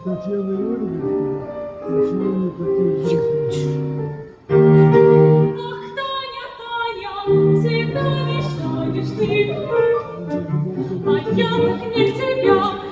Татьяна Юрьевна, почему не такие жизни? Ах, Таня, Таня, всегда мечтаешь ты, а я так не в тебя